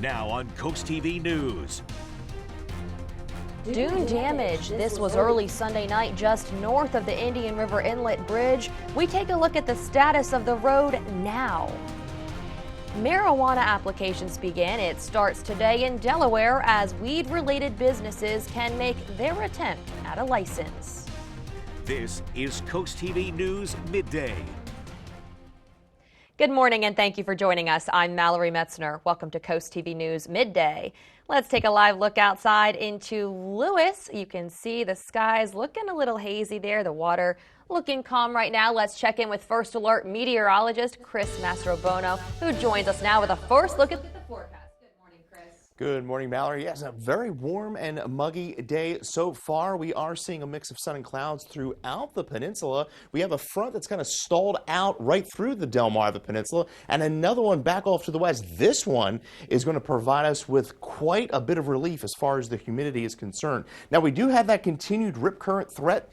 Now on CoastTV News. Dune damage. This was early Sunday night just north of the Indian River Inlet Bridge. We take a look at the status of the road now. Marijuana applications begin. It starts today in Delaware as weed-related businesses can make their attempt at a license. This is CoastTV News Midday. Good morning and thank you for joining us. I'm Mallory Metzner. Welcome to CoastTV News Midday. Let's take a live look outside into Lewis. You can see the skies looking a little hazy there. The water looking calm right now. Let's check in with First Alert meteorologist Chris Mastrobono, who joins us now with a first look at the forecast. Good morning, Chris. Good morning, Mallory. Yes, a very warm and muggy day so far. We are seeing a mix of sun and clouds throughout the peninsula. We have a front that's kind of stalled out right through the Delmarva Peninsula and another one back off to the west. This one is going to provide us with quite a bit of relief as far as the humidity is concerned. Now, we do have that continued rip current threat.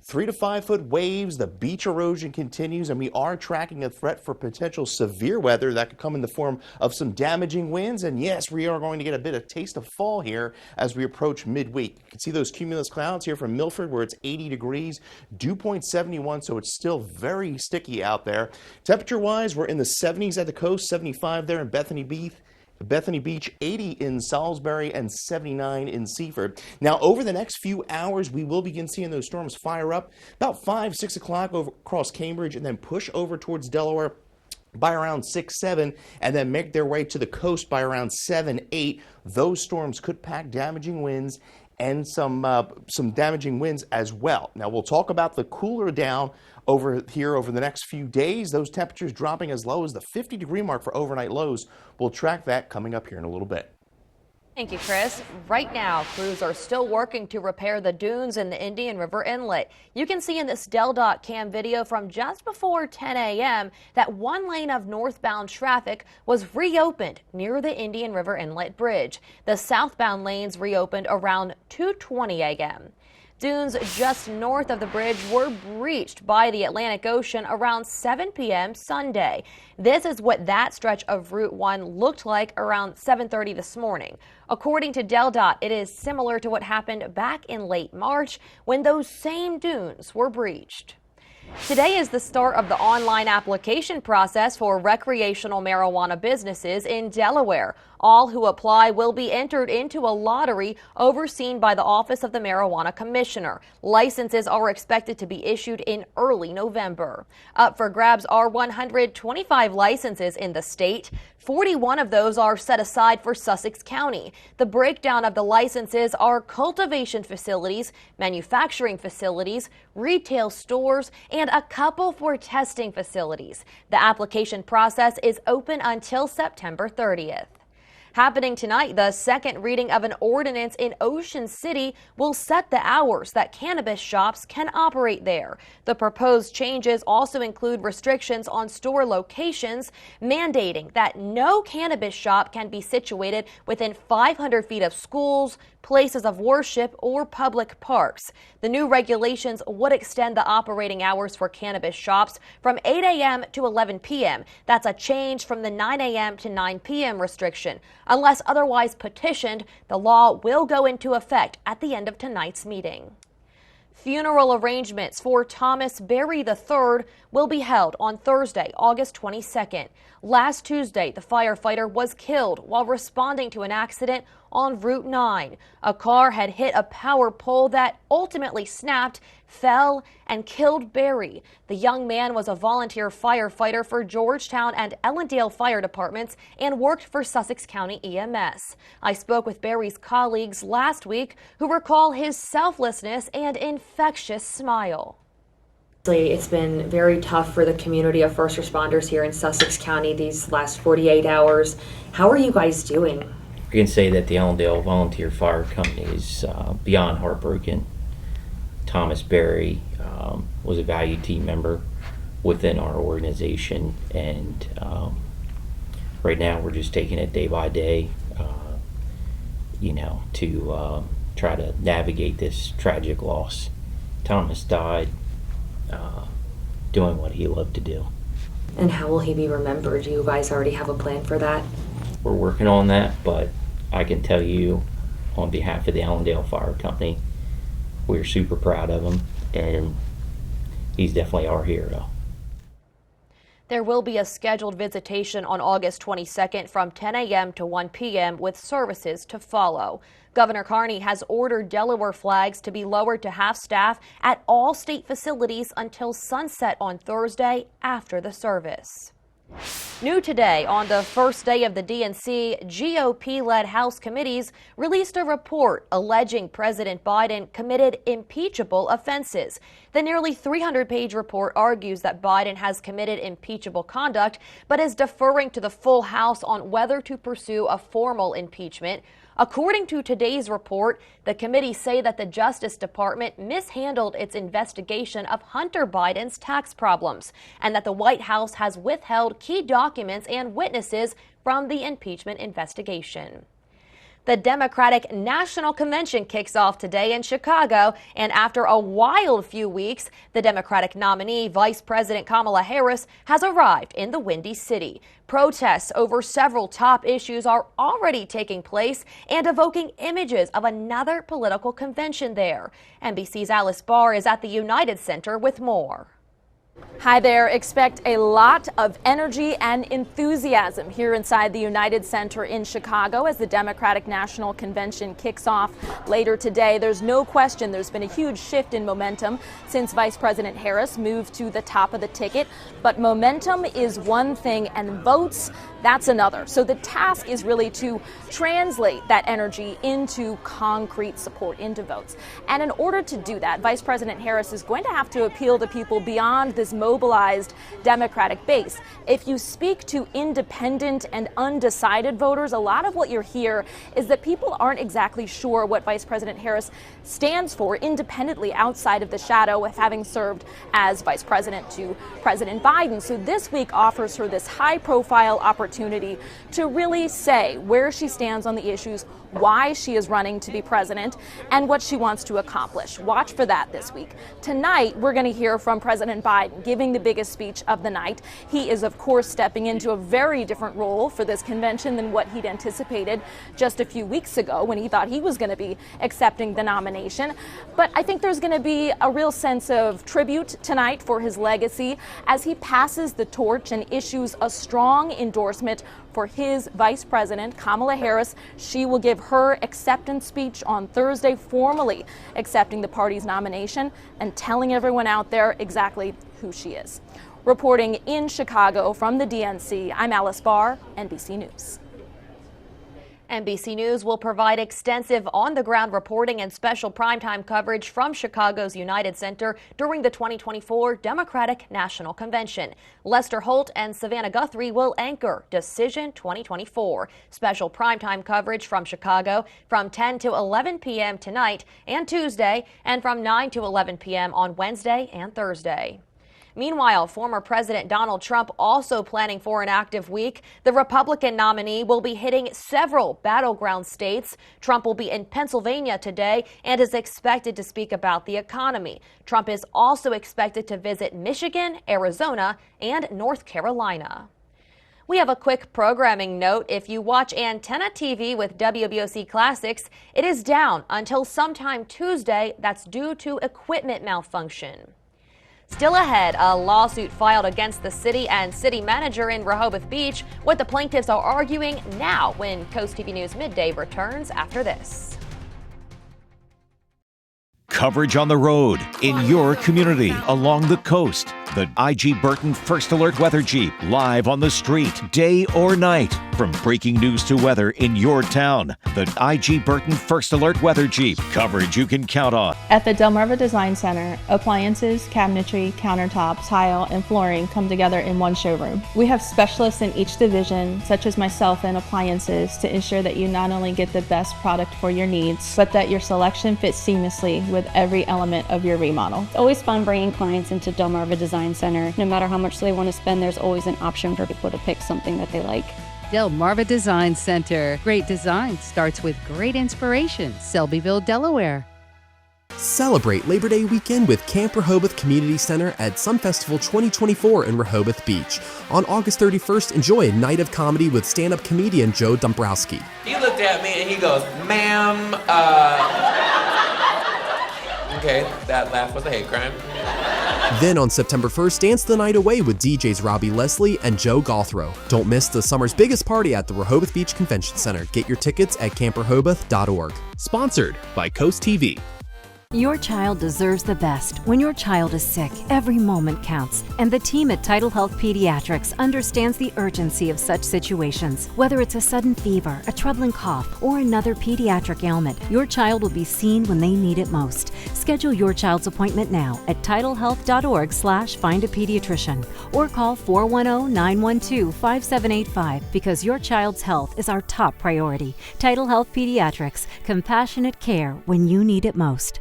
3 to 5 foot waves, the beach erosion continues, and we are tracking a threat for potential severe weather that could come in the form of some damaging winds. And yes, we are going to get a bit of taste of fall here as we approach midweek. You can see those cumulus clouds here from Milford where it's 80 degrees, dew point 71, so it's still very sticky out there. Temperature wise, we're in the 70s at the coast, 75 there in Bethany Beach, 80 in Salisbury, and 79 in Seaford. Now, over the next few hours, we will begin seeing those storms fire up about 5, 6 o'clock over across Cambridge and then push over towards Delaware by around 6, 7, and then make their way to the coast by around 7, 8. Those storms could pack damaging winds and some damaging winds as well. Now, we'll talk about the cooler down over here over the next few days. Those temperatures dropping as low as the 50-degree mark for overnight lows. We'll track that coming up here in a little bit. Thank you, Chris. Right now, crews are still working to repair the dunes in the Indian River Inlet. You can see in this Del.Dot cam video from just before 10 a.m. that one lane of northbound traffic was reopened near the Indian River Inlet Bridge. The southbound lanes reopened around 2:20 a.m. Dunes just north of the bridge were breached by the Atlantic Ocean around 7 p.m. Sunday. This is what that stretch of Route 1 looked like around 7:30 this morning. According to Del.Dot, it is similar to what happened back in late March when those same dunes were breached. Today is the start of the online application process for recreational marijuana businesses in Delaware. All who apply will be entered into a lottery overseen by the Office of the Marijuana Commissioner. Licenses are expected to be issued in early November. Up for grabs are 125 licenses in the state. 41 of those are set aside for Sussex County. The breakdown of the licenses are cultivation facilities, manufacturing facilities, retail stores, and a couple for testing facilities. The application process is open until September 30th. Happening tonight, the second reading of an ordinance in Ocean City will set the hours that cannabis shops can operate there. The proposed changes also include restrictions on store locations, mandating that no cannabis shop can be situated within 500 feet of schools, places of worship, or public parks. The new regulations would extend the operating hours for cannabis shops from 8 a.m. to 11 p.m. That's a change from the 9 a.m. to 9 p.m. restriction. Unless otherwise petitioned, the law will go into effect at the end of tonight's meeting. Funeral arrangements for Thomas Berry III will be held on Thursday, August 22nd. Last Tuesday, the firefighter was killed while responding to an accident on Route 9. A car had hit a power pole that ultimately snapped, fell, and killed Berry. The young man was a volunteer firefighter for Georgetown and Ellendale fire departments and worked for Sussex County EMS. I spoke with Berry's colleagues last week who recall his selflessness and infectious smile. It's been very tough for the community of first responders here in Sussex County these last 48 hours. How are you guys doing? I can say that the Ellendale Volunteer Fire Company is beyond heartbroken. Thomas Berry was a valued team member within our organization, and right now we're just taking it day by day, to try to navigate this tragic loss. Thomas died doing what he loved to do. And how will he be remembered? Do you guys already have a plan for that? we're working on that, but I can tell you on behalf of the Allendale Fire Company, we're super proud of him, and he's definitely our hero. There will be a scheduled visitation on August 22nd from 10 a.m. to 1 p.m. with services to follow. Governor Carney has ordered Delaware flags to be lowered to half-staff at all state facilities until sunset on Thursday after the service. New today, on the first day of the DNC, GOP-led House committees released a report alleging President Biden committed impeachable offenses. The nearly 300-page report argues that Biden has committed impeachable conduct, but is deferring to the full House on whether to pursue a formal impeachment. According to today's report, the committee say that the Justice Department mishandled its investigation of Hunter Biden's tax problems and that the White House has withheld key documents and witnesses from the impeachment investigation. The Democratic National Convention kicks off today in Chicago, and after a wild few weeks, the Democratic nominee, Vice President Kamala Harris, has arrived in the Windy City. Protests over several top issues are already taking place and evoking images of another political convention there. NBC's Alice Barr is at the United Center with more. Hi there. Expect a lot of energy and enthusiasm here inside the United Center in Chicago as the Democratic National Convention kicks off later today. There's no question there's been a huge shift in momentum since Vice President Harris moved to the top of the ticket. But momentum is one thing and votes, that's another. So the task is really to translate that energy into concrete support, into votes. And in order to do that, Vice President Harris is going to have to appeal to people beyond this mobilized Democratic base. If you speak to independent and undecided voters, a lot of what you're hear is that people aren't exactly sure what Vice President Harris stands for independently outside of the shadow of having served as Vice President to President Biden. So this week offers her this high-profile opportunity to really say where she stands on the issues, why she is running to be president, and what she wants to accomplish. Watch for that this week. Tonight, we're going to hear from President Biden giving the biggest speech of the night. He is, of course, stepping into a very different role for this convention than what he'd anticipated just a few weeks ago when he thought he was going to be accepting the nomination. But I think there's going to be a real sense of tribute tonight for his legacy as he passes the torch and issues a strong endorsement for his Vice President, Kamala Harris. She will give her acceptance speech on Thursday, formally accepting the party's nomination and telling everyone out there exactly who she is. Reporting in Chicago from the DNC, I'm Alice Barr, NBC News. NBC News will provide extensive on-the-ground reporting and special primetime coverage from Chicago's United Center during the 2024 Democratic National Convention. Lester Holt and Savannah Guthrie will anchor Decision 2024. Special primetime coverage from Chicago from 10 to 11 p.m. tonight and Tuesday, and from 9 to 11 p.m. on Wednesday and Thursday. Meanwhile, former President Donald Trump also planning for an active week. The Republican nominee will be hitting several battleground states. Trump will be in Pennsylvania today and is expected to speak about the economy. Trump is also expected to visit Michigan, Arizona, and North Carolina. We have a quick programming note. If you watch Antenna TV with WBOC Classics, it is down until sometime Tuesday. That's due to equipment malfunction. Still ahead, a lawsuit filed against the city and city manager in Rehoboth Beach. What the plaintiffs are arguing now when CoastTV News Midday returns after this. Coverage on the road, in your community, along the coast. The IG Burton First Alert Weather Jeep, live on the street, day or night. From breaking news to weather in your town, the IG Burton First Alert Weather Jeep. Coverage you can count on. At the Delmarva Design Center, appliances, cabinetry, countertops, tile, and flooring come together in one showroom. We have specialists in each division, such as myself in appliances, to ensure that you not only get the best product for your needs, but that your selection fits seamlessly with every element of your remodel. It's always fun bringing clients into Delmarva Design Center. No matter how much they want to spend, there's always an option for people to pick something that they like. Delmarva Design Center. Great design starts with great inspiration. Selbyville, Delaware. Celebrate Labor Day weekend with Camp Rehoboth Community Center at Sun Festival 2024 in Rehoboth Beach. On August 31st, enjoy a night of comedy with stand-up comedian Joe Dombrowski. He looked at me and he goes, "Ma'am, okay, that laugh was a hate crime." Then on September 1st, dance the night away with DJs Robbie Leslie and Joe Gothrow. Don't miss the summer's biggest party at the Rehoboth Beach Convention Center. Get your tickets at camprehoboth.org. Sponsored by CoastTV. Your child deserves the best. When your child is sick, every moment counts. And the team at Tidal Health Pediatrics understands the urgency of such situations. Whether it's a sudden fever, a troubling cough, or another pediatric ailment, your child will be seen when they need it most. Schedule your child's appointment now at tidalhealth.org/findapediatrician or call 410-912-5785 because your child's health is our top priority. Tidal Health Pediatrics, compassionate care when you need it most.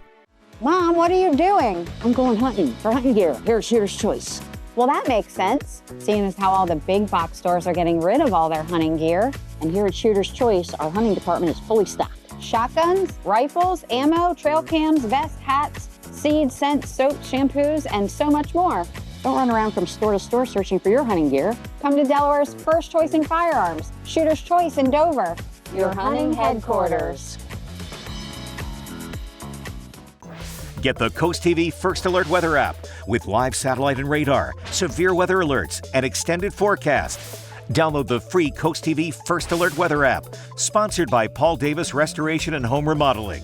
Mom, what are you doing? I'm going hunting for hunting gear. Here's Shooter's Choice. Well, that makes sense, seeing as how all the big box stores are getting rid of all their hunting gear. And here at Shooter's Choice, our hunting department is fully stocked. Shotguns, rifles, ammo, trail cams, vests, hats, seeds, scents, soaps, shampoos, and so much more. Don't run around from store to store searching for your hunting gear. Come to Delaware's first choice in firearms, Shooter's Choice in Dover, your hunting headquarters. Get the Coast TV First Alert Weather app with live satellite and radar, severe weather alerts, and extended forecast. Download the free Coast TV First Alert Weather app, sponsored by Paul Davis Restoration and Home Remodeling.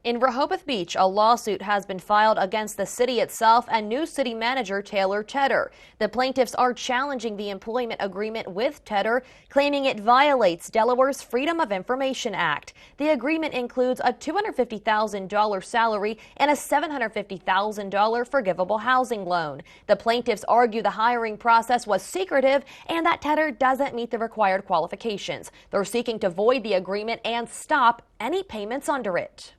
In Rehoboth Beach, a lawsuit has been filed against the city itself and new city manager Taylor Tedder. The plaintiffs are challenging the employment agreement with Tedder, claiming it violates Delaware's Freedom of Information Act. The agreement includes a $250,000 salary and a $750,000 forgivable housing loan. The plaintiffs argue the hiring process was secretive and that Tedder doesn't meet the required qualifications. They're seeking to void the agreement and stop any payments under it.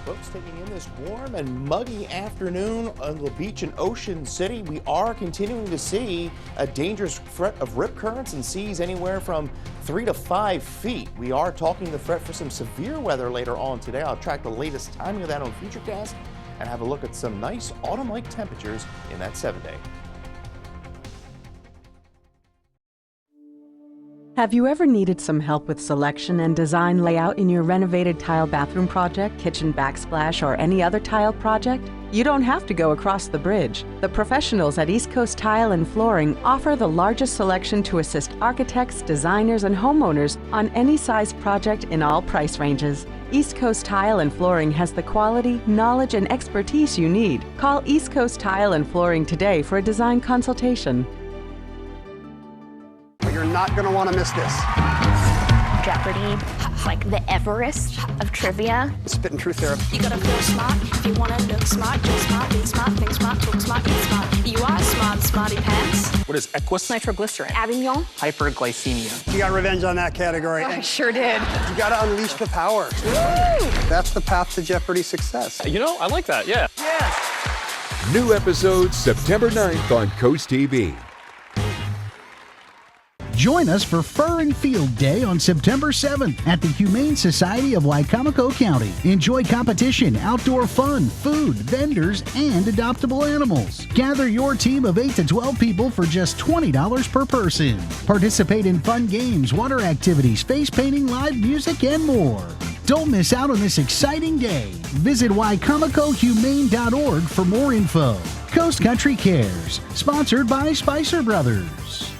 Folks, taking in this warm and muggy afternoon on the beach in Ocean City, we are continuing to see a dangerous threat of rip currents and seas anywhere from 3 to 5 feet. We are talking the threat for some severe weather later on today. I'll track the latest timing of that on Futurecast and have a look at some nice autumn-like temperatures in that 7-day. Have you ever needed some help with selection and design layout in your renovated tile bathroom project, kitchen backsplash, or any other tile project? You don't have to go across the bridge. The professionals at East Coast Tile and Flooring offer the largest selection to assist architects, designers, and homeowners on any size project in all price ranges. East Coast Tile and Flooring has the quality, knowledge, and expertise you need. Call East Coast Tile and Flooring today for a design consultation. You're not going to want to miss this. Jeopardy! It's like the Everest of trivia. Spitting truth there. You gotta feel smart if you wanna look smart. Be smart, think smart, talk smart, get smart. You are smart, smarty pants. What is Equus? Nitroglycerin. Avignon. Hyperglycemia. You got revenge on that category. I sure did. You got to unleash the power. Woo! That's the path to Jeopardy success. You know, I like that, yeah. Yes! New episodes September 9th on Coast TV. Join us for Fur and Field Day on September 7th at the Humane Society of Wicomico County. Enjoy competition, outdoor fun, food, vendors, and adoptable animals. Gather your team of 8 to 12 people for just $20 per person. Participate in fun games, water activities, face painting, live music, and more. Don't miss out on this exciting day. Visit wicomicohumane.org for more info. Coast Country Cares, sponsored by Spicer Brothers.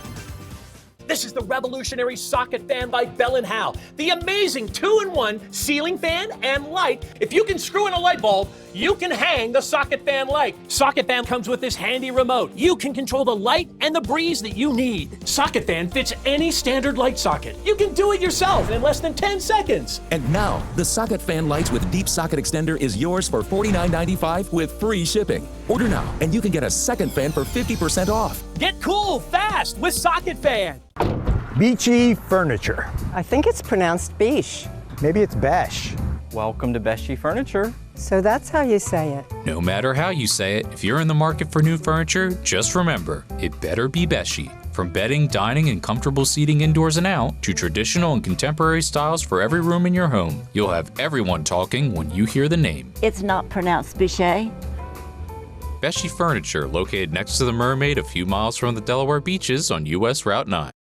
This is the revolutionary socket fan by Bell & Howell. The amazing 2-in-1 ceiling fan and light. If you can screw in a light bulb, you can hang the socket fan light. Socket fan comes with this handy remote. You can control the light and the breeze that you need. Socket fan fits any standard light socket. You can do it yourself in less than 10 seconds. And now, the socket fan lights with deep socket extender is yours for $49.95 with free shipping. Order now, and you can get a second fan for 50% off. Get cool fast with socket fan. Beachy Furniture. I think it's pronounced Beach. Maybe it's Besh. Welcome to Beachy Furniture. So that's how you say it. No matter how you say it, if you're in the market for new furniture, just remember, it better be Beachy. From bedding, dining, and comfortable seating indoors and out, to traditional and contemporary styles for every room in your home, you'll have everyone talking when you hear the name. It's not pronounced Bichet. Bessie Furniture, located next to the Mermaid a few miles from the Delaware beaches on US Route 9.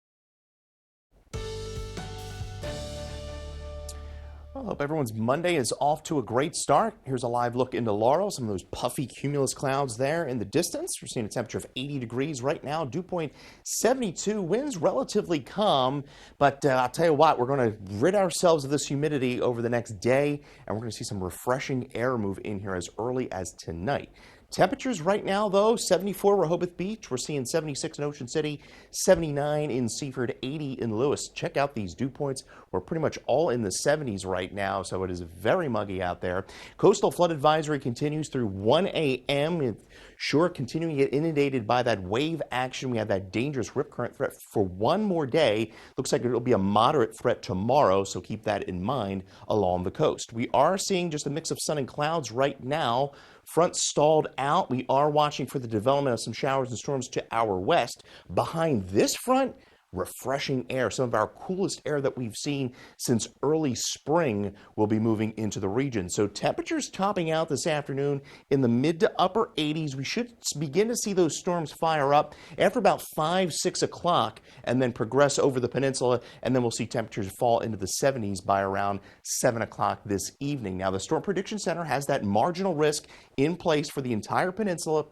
Well, I hope everyone's Monday is off to a great start. Here's a live look into Laurel. Some of those puffy cumulus clouds there in the distance. We're seeing a temperature of 80 degrees right now. Dew point 72. Winds relatively calm. But I'll tell you what, we're going to rid ourselves of this humidity over the next day. And we're going to see some refreshing air move in here as early as tonight. Temperatures right now, though, 74 Rehoboth Beach. We're seeing 76 in Ocean City, 79 in Seaford, 80 in Lewis. Check out these dew points. We're pretty much all in the 70s right now, so it is very muggy out there. Coastal flood advisory continues through 1 a.m. Sure, continuing to get inundated by that wave action. We have that dangerous rip current threat for one more day. Looks like it'll be a moderate threat tomorrow, so keep that in mind along the coast. We are seeing just a mix of sun and clouds right now. Front stalled out. We are watching for the development of some showers and storms to our west. Behind this front, refreshing air. Some of our coolest air that we've seen since early spring will be moving into the region. So temperatures topping out this afternoon in the mid to upper 80s. We should begin to see those storms fire up after about 5, 6 o'clock and then progress over the peninsula. And then we'll see temperatures fall into the 70s by around 7 o'clock this evening. Now, the Storm Prediction Center has that marginal risk in place for the entire peninsula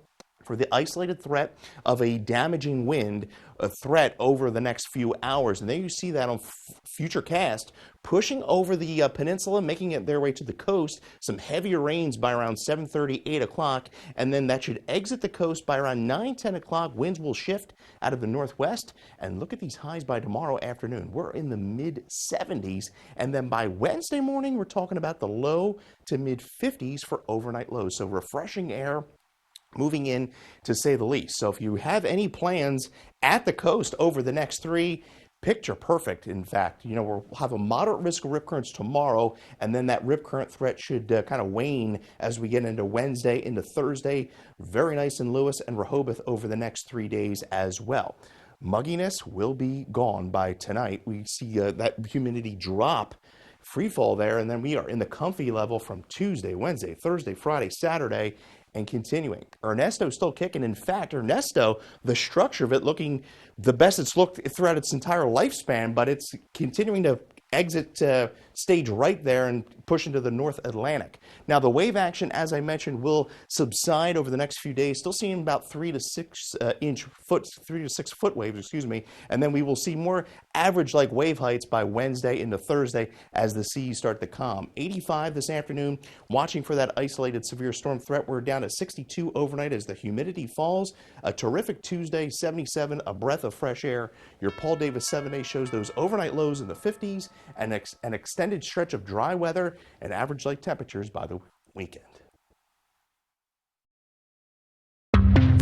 for the isolated threat of a damaging wind, a threat over the next few hours. And then you see that on Futurecast pushing over the peninsula, making it their way to the coast. Some heavier rains by around 7:30, 8 o'clock, and then that should exit the coast by around 9, 10 o'clock. Winds will shift out of the northwest, and look at these highs by tomorrow afternoon. We're in the mid-70s, and then by Wednesday morning, we're talking about the low to mid-50s for overnight lows. So refreshing air moving in, to say the least. So if you have any plans at the coast over the next 3, picture perfect. In fact, you know, we'll have a moderate risk of rip currents tomorrow, and then that rip current threat should kind of wane as we get into Wednesday, into Thursday. Very nice in Lewis and Rehoboth over the next 3 days as well. Mugginess will be gone by tonight. We see that humidity drop, free fall there, and then we are in the comfy level from Tuesday, Wednesday, Thursday, Friday, Saturday, and continuing. Ernesto's still kicking. In fact, Ernesto, the structure of it looking the best it's looked throughout its entire lifespan, but it's continuing to exit stage right there and push into the North Atlantic. Now, the wave action, as I mentioned, will subside over the next few days. Still seeing about 3 to 6 foot waves, excuse me. And then we will see more average-like wave heights by Wednesday into Thursday as the seas start to calm. 85 this afternoon. Watching for that isolated severe storm threat. We're down to 62 overnight as the humidity falls. A terrific Tuesday, 77, a breath of fresh air. Your Paul Davis 7-day shows those overnight lows in the 50s. And an extended stretch of dry weather and average-like temperatures by the weekend.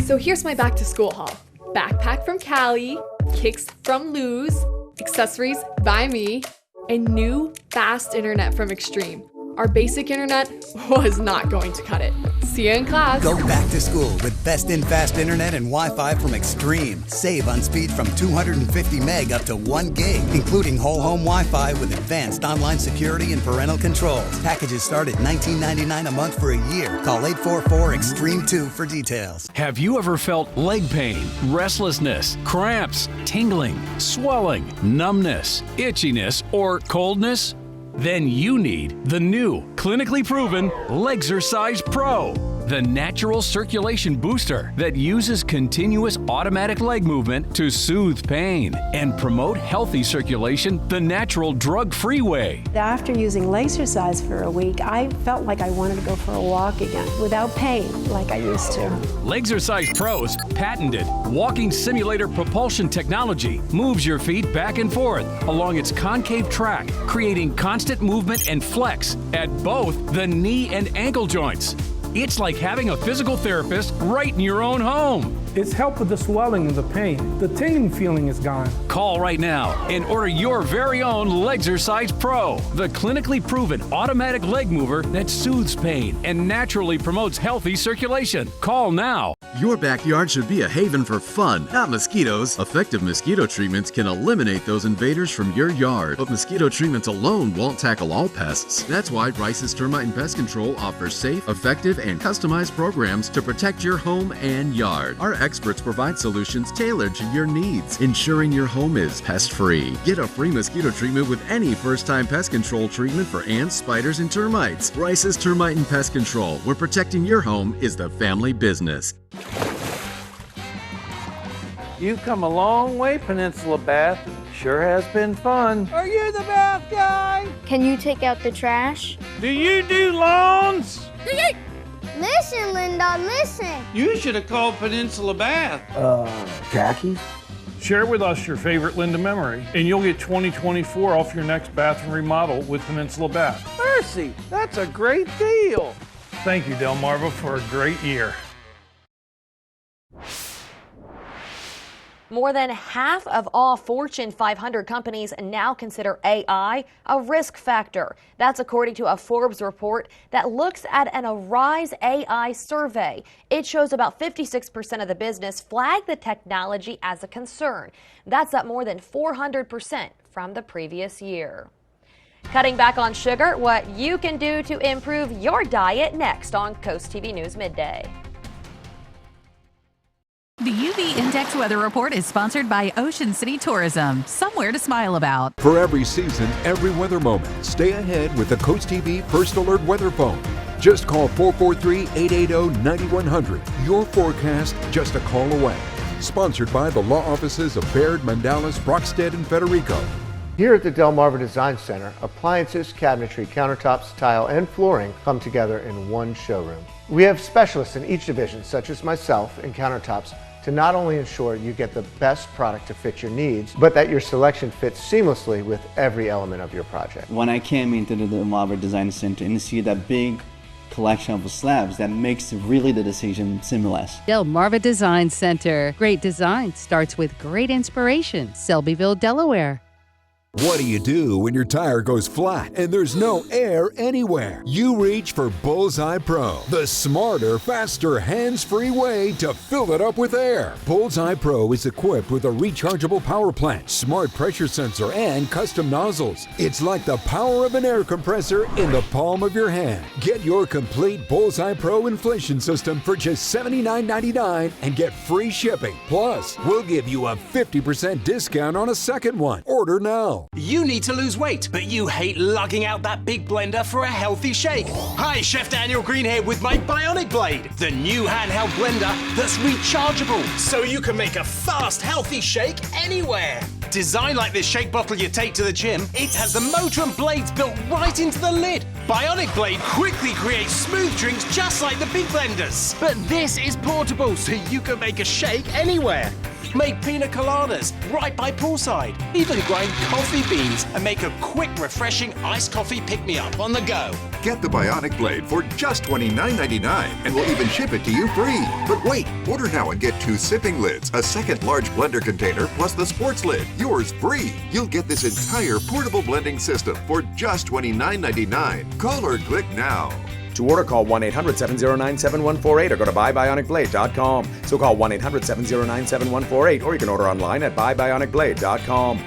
So here's my back-to-school haul. Backpack from Cali, kicks from Luz, accessories by me, and new fast internet from Extreme. Our basic internet was not going to cut it. See you in class. Go back to school with best in fast internet and Wi-Fi from Extreme. Save on speed from 250 meg up to 1 gig, including whole home Wi-Fi with advanced online security and parental controls. Packages start at $19.99 a month for a year. Call 844-EXTREME2 for details. Have you ever felt leg pain, restlessness, cramps, tingling, swelling, numbness, itchiness, or coldness? Then you need the new, clinically proven Legzercise Pro, the natural circulation booster that uses continuous automatic leg movement to soothe pain and promote healthy circulation the natural drug-free way. After using Legzercise for a week, I felt like I wanted to go for a walk again without pain like I used to. Legzercise Pro's patented walking simulator propulsion technology moves your feet back and forth along its concave track, creating constant movement and flex at both the knee and ankle joints. It's like having a physical therapist right in your own home. It's helped with the swelling and the pain. The tingling feeling is gone. Call right now and order your very own Legzercise Pro, the clinically proven automatic leg mover that soothes pain and naturally promotes healthy circulation. Call now. Your backyard should be a haven for fun, not mosquitoes. Effective mosquito treatments can eliminate those invaders from your yard, but mosquito treatments alone won't tackle all pests. That's why Rice's Termite and Pest Control offers safe, effective, and customized programs to protect your home and yard. Our experts provide solutions tailored to your needs, ensuring your home is pest-free. Get a free mosquito treatment with any first-time pest control treatment for ants, spiders, and termites. Rice's Termite and Pest Control, where protecting your home is the family business. You've come a long way, Peninsula Bath. Sure has been fun. Are you the bath guy? Can you take out the trash? Do you do lawns? Listen, Linda, listen. You should have called Peninsula Bath. Khakis? Share with us your favorite Linda memory, and you'll get 2024 off your next bathroom remodel with Peninsula Bath. Mercy, that's a great deal. Thank you, Delmarva, for a great year. More than half of all Fortune 500 companies now consider AI a risk factor. That's according to a Forbes report that looks at an Arise AI survey. It shows about 56% of the business flag the technology as a concern. That's up more than 400% from the previous year. Cutting back on sugar, what you can do to improve your diet next on Coast TV News Midday. The UV Index Weather Report is sponsored by Ocean City Tourism. Somewhere to smile about. For every season, every weather moment, stay ahead with the Coast TV First Alert Weather Phone. Just call 443-880-9100. Your forecast just a call away. Sponsored by the law offices of Baird, Mandalas, Brockstead, and Federico. Here at the Delmarva Design Center, appliances, cabinetry, countertops, tile, and flooring come together in one showroom. We have specialists in each division, such as myself in countertops, to not only ensure you get the best product to fit your needs, but that your selection fits seamlessly with every element of your project. When I came into the Delmarva Design Center and see that big collection of slabs, that makes really the decision seamless. Delmarva Design Center. Great design starts with great inspiration. Selbyville, Delaware. What do you do when your tire goes flat and there's no air anywhere? You reach for Bullseye Pro, the smarter, faster, hands-free way to fill it up with air. Bullseye Pro is equipped with a rechargeable power plant, smart pressure sensor, and custom nozzles. It's like the power of an air compressor in the palm of your hand. Get your complete Bullseye Pro inflation system for just $79.99 and get free shipping. Plus, we'll give you a 50% discount on a second one. Order now. You need to lose weight, but you hate lugging out that big blender for a healthy shake. Hi, Chef Daniel Green here with my Bionic Blade, the new handheld blender that's rechargeable, so you can make a fast, healthy shake anywhere. Designed like this shake bottle you take to the gym, it has the motor and blades built right into the lid. Bionic Blade quickly creates smooth drinks just like the big blenders. But this is portable, so you can make a shake anywhere. Make pina coladas right by poolside. Even grind coffee beans and make a quick, refreshing iced coffee pick-me-up on the go. Get the Bionic Blade for just $29.99 and we'll even ship it to you free. But wait, order now and get 2 sipping lids, a second large blender container, plus the sports lid. Yours free. You'll get this entire portable blending system for just $29.99. Call or click now. To order, call 1-800-709-7148 or go to buybionicblade.com. So call 1-800-709-7148 or you can order online at buybionicblade.com.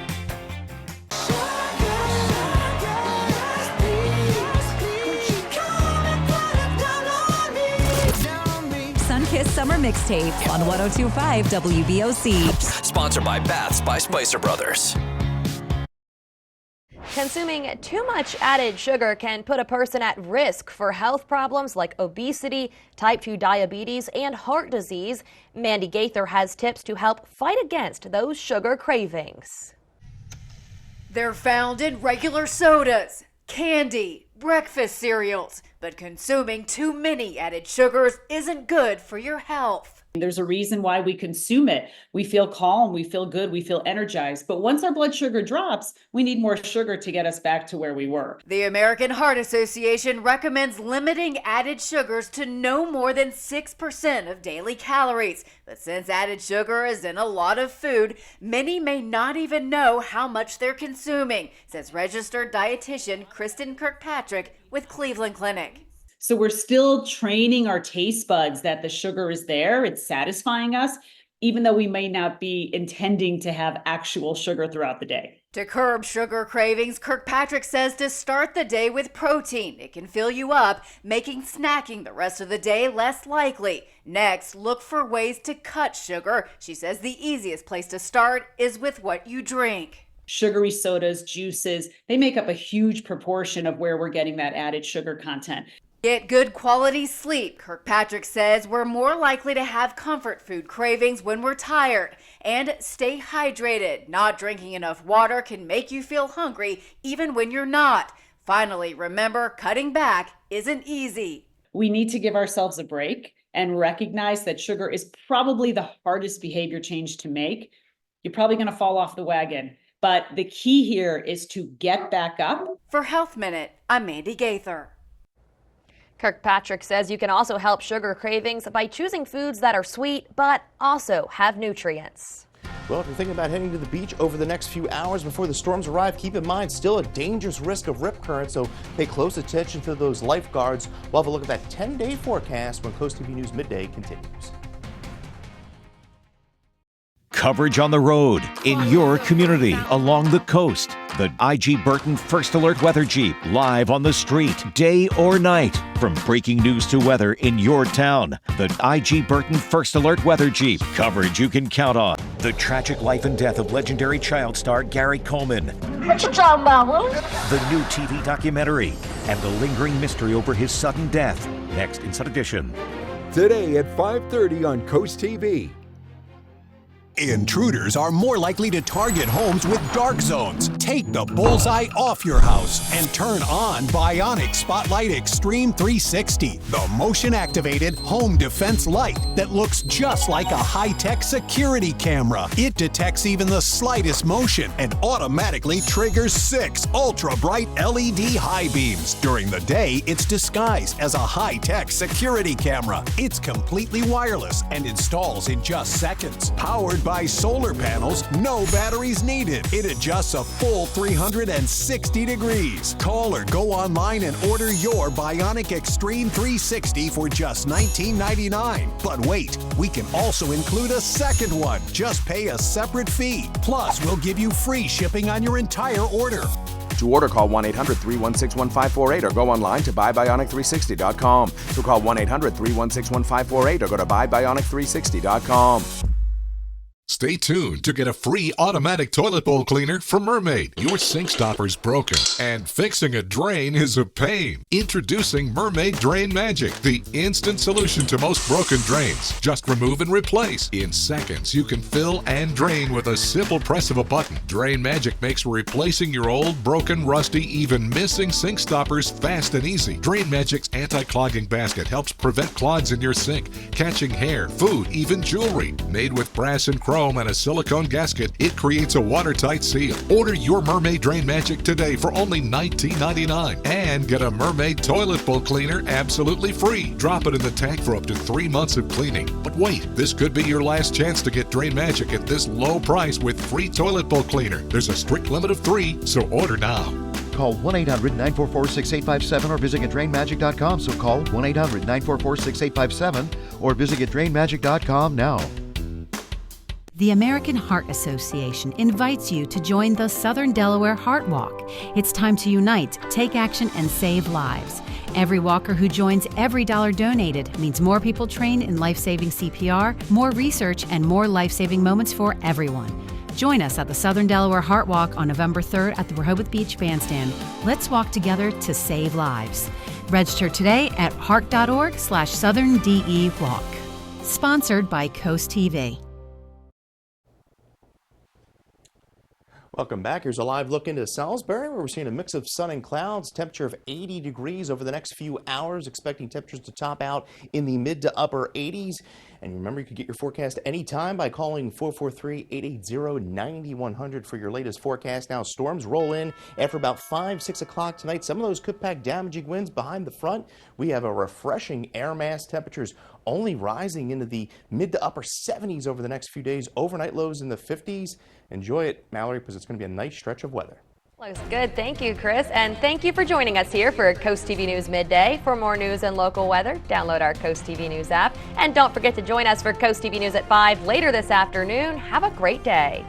Sunkissed Summer Mixtape on 102.5 WBOC. Sponsored by Baths by Spicer Brothers. Consuming too much added sugar can put a person at risk for health problems like obesity, type 2 diabetes, and heart disease. Mandy Gaither has tips to help fight against those sugar cravings. They're found in regular sodas, candy, breakfast cereals, but consuming too many added sugars isn't good for your health. There's a reason why we consume it. We feel calm, we feel good, we feel energized. But once our blood sugar drops, we need more sugar to get us back to where we were. The American Heart Association recommends limiting added sugars to no more than 6% of daily calories. But since added sugar is in a lot of food, many may not even know how much they're consuming, says registered dietitian Kristen Kirkpatrick with Cleveland Clinic. So we're still training our taste buds that the sugar is there, it's satisfying us, even though we may not be intending to have actual sugar throughout the day. To curb sugar cravings, Kirkpatrick says to start the day with protein. It can fill you up, making snacking the rest of the day less likely. Next, look for ways to cut sugar. She says the easiest place to start is with what you drink. Sugary sodas, juices, they make up a huge proportion of where we're getting that added sugar content. Get good quality sleep. Kirkpatrick says we're more likely to have comfort food cravings when we're tired. And stay hydrated. Not drinking enough water can make you feel hungry even when you're not. Finally, remember, cutting back isn't easy. We need to give ourselves a break and recognize that sugar is probably the hardest behavior change to make. You're probably going to fall off the wagon. But the key here is to get back up. For Health Minute, I'm Mandy Gaither. Kirkpatrick says you can also help sugar cravings by choosing foods that are sweet but also have nutrients. Well, if you're thinking about heading to the beach over the next few hours before the storms arrive, keep in mind still a dangerous risk of rip current, so pay close attention to those lifeguards. We'll have a look at that 10-day forecast when CoastTV News Midday continues. Coverage on the road, in your community, along the coast. The IG Burton First Alert Weather Jeep, live on the street, day or night. From breaking news to weather in your town, the IG Burton First Alert Weather Jeep. Coverage you can count on. The tragic life and death of legendary child star Gary Coleman. What you talking about, Willie? The new TV documentary, and the lingering mystery over his sudden death. Next in Sun Edition. Today at 5:30 on CoastTV. Intruders are more likely to target homes with dark zones. Take the bullseye off your house and turn on Bionic Spotlight Extreme 360, the motion-activated home defense light that looks just like a high-tech security camera. It detects even the slightest motion and automatically triggers 6 ultra-bright LED high beams. During the day, it's disguised as a high-tech security camera. It's completely wireless and installs in just seconds. Powered by solar panels, no batteries needed. It adjusts a full 360 degrees. Call or go online and order your Bionic Extreme 360 for just $19.99. But wait, we can also include a second one. Just pay a separate fee. Plus, we'll give you free shipping on your entire order. To order, call 1-800-316-1548 or go online to buybionic360.com. So call 1-800-316-1548 or go to buybionic360.com. Stay tuned to get a free automatic toilet bowl cleaner from Mermaid. Your sink stopper's broken, and fixing a drain is a pain. Introducing Mermaid Drain Magic, the instant solution to most broken drains. Just remove and replace. In seconds, you can fill and drain with a simple press of a button. Drain Magic makes replacing your old, broken, rusty, even missing sink stoppers fast and easy. Drain Magic's anti-clogging basket helps prevent clogs in your sink, catching hair, food, even jewelry. Made with brass and chrome and a silicone gasket, it creates a watertight seal. Order your Mermaid Drain Magic today for only $19.99 and get a Mermaid toilet bowl cleaner absolutely free. Drop it in the tank for up to 3 months of cleaning. But wait, this could be your last chance to get Drain Magic at this low price with free toilet bowl cleaner. There's a strict limit of 3, so order now. Call 1-800-944-6857 or visit GetDrainMagic.com. So call 1-800-944-6857 or visit GetDrainMagic.com now. The American Heart Association invites you to join the Southern Delaware Heart Walk. It's time to unite, take action, and save lives. Every walker who joins, every dollar donated means more people trained in life-saving CPR, more research, and more life-saving moments for everyone. Join us at the Southern Delaware Heart Walk on November 3rd at the Rehoboth Beach Bandstand. Let's walk together to save lives. Register today at heart.org/SouthernDEWalk. Sponsored by CoastTV. Welcome back. Here's a live look into Salisbury, where we're seeing a mix of sun and clouds. Temperature of 80 degrees over the next few hours. Expecting temperatures to top out in the mid to upper 80s. And remember, you can get your forecast anytime by calling 443-880-9100 for your latest forecast. Now, storms roll in after about 5, 6 o'clock tonight. Some of those could pack damaging winds behind the front. We have a refreshing air mass. Temperatures only rising into the mid to upper 70s over the next few days. Overnight lows in the 50s. Enjoy it, Mallory, because it's going to be a nice stretch of weather. Looks good. Thank you, Chris. And thank you for joining us here for Coast TV News Midday. For more news and local weather, download our Coast TV News app. And don't forget to join us for Coast TV News at 5 later this afternoon. Have a great day.